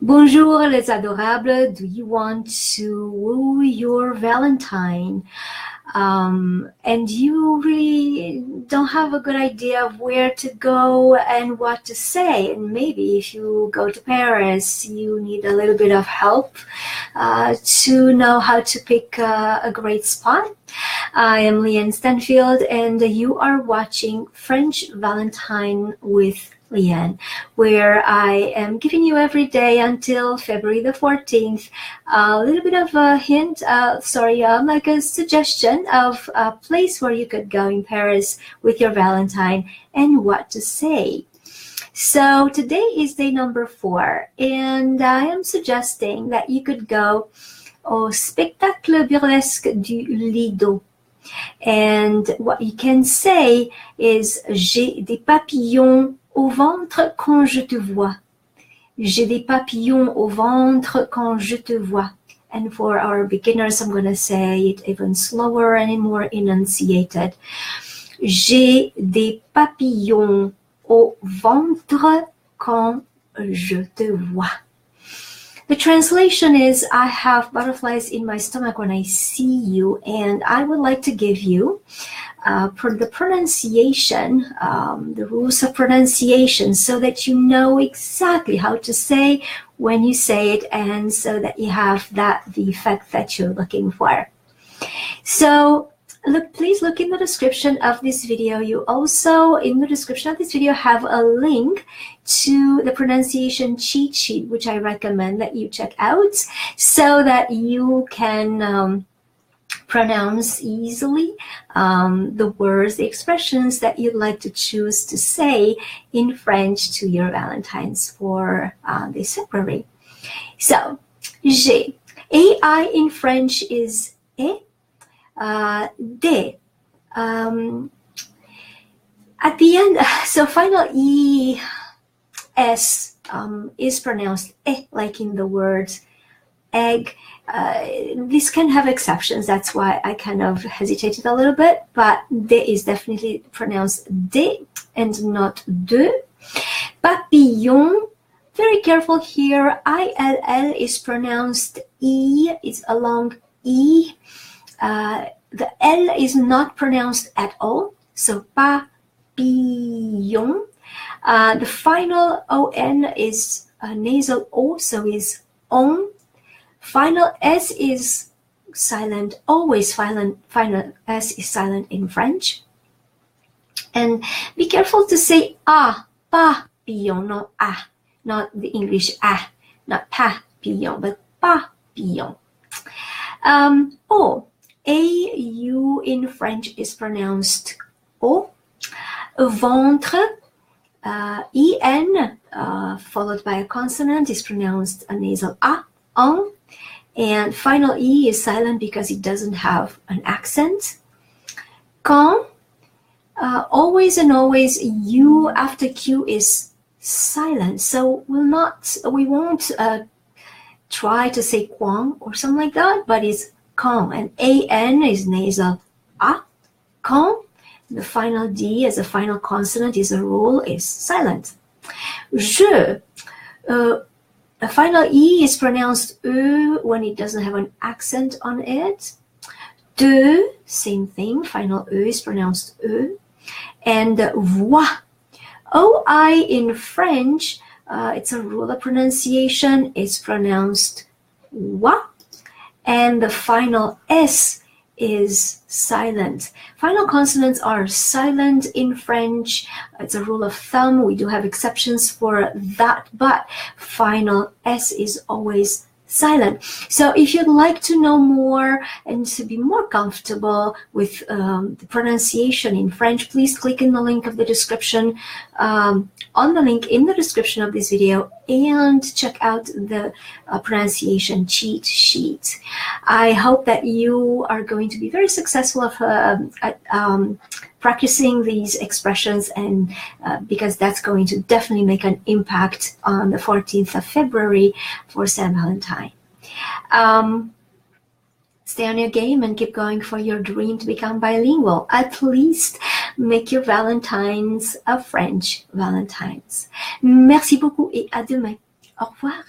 Bonjour les adorables, do you want to woo your Valentine? And you really don't have a good idea of where to go and what to say. And maybe if you go to Paris, you need a little bit of help to know how to pick a great spot. I am Llyane Stanfield, and you are watching French Valentine with Llyane, where I am giving you every day until February the 14th a little bit of a hint, like a suggestion of a place where you could go in Paris with your Valentine and what to say. So today is day number 4, and I am suggesting that you could go au spectacle burlesque du Lido. And what you can say is, j'ai des papillons au ventre quand je te vois. J'ai des papillons au ventre quand je te vois. And for our beginners, I'm going to say it even slower and more enunciated. J'ai des papillons au ventre quand je te vois. The translation is, I have butterflies in my stomach when I see you, and I would like to give you the pronunciation, the rules of pronunciation, so that you know exactly how to say when you say it, and so that you have the effect that you're looking for. So please look in the description of this video. You also, in the description of this video, have a link to the pronunciation cheat sheet, which I recommend that you check out so that you can pronounce easily the words, the expressions that you'd like to choose to say in French to your Valentines for this February. So, j'ai. AI in French is et. De. At the end, so final es is pronounced eh, like in the word egg. This can have exceptions, that's why I kind of hesitated a little bit, but de is definitely pronounced de and not de. Papillon, very careful here, ILL is pronounced E, it's a long E. The L is not pronounced at all, so papillon. The final ON is a nasal O, so is on. Final S is silent, always silent. Final S is silent in French. And be careful to say papillon, not not the English not papillon, but papillon. O. AU in French is pronounced O. Ventre, EN, followed by a consonant, is pronounced a nasal A, en. And final E is silent because it doesn't have an accent. Quand, always and always, U after Q is silent. So we won't try to say quang or something like that, but it's quand, and AN is nasal A, quand. The final D as a final consonant is a rule, is silent. Je, the final E is pronounced E when it doesn't have an accent on it. De, same thing, final E is pronounced E. And voix, OI in French, it's a rule of pronunciation, it's pronounced wa. And the final S is silent. Final consonants are silent in French. It's a rule of thumb. We do have exceptions for that, but final S is always silent. So if you'd like to know more and to be more comfortable with the pronunciation in French, please click in the link of the description, on the link in the description of this video, and check out the pronunciation cheat sheet. I hope that you are going to be very successful at practicing these expressions, and because that's going to definitely make an impact on the 14th of February for Saint Valentine. Stay on your game and keep going for your dream to become bilingual. At least make your Valentines a French Valentines. Merci beaucoup et à demain. Au revoir.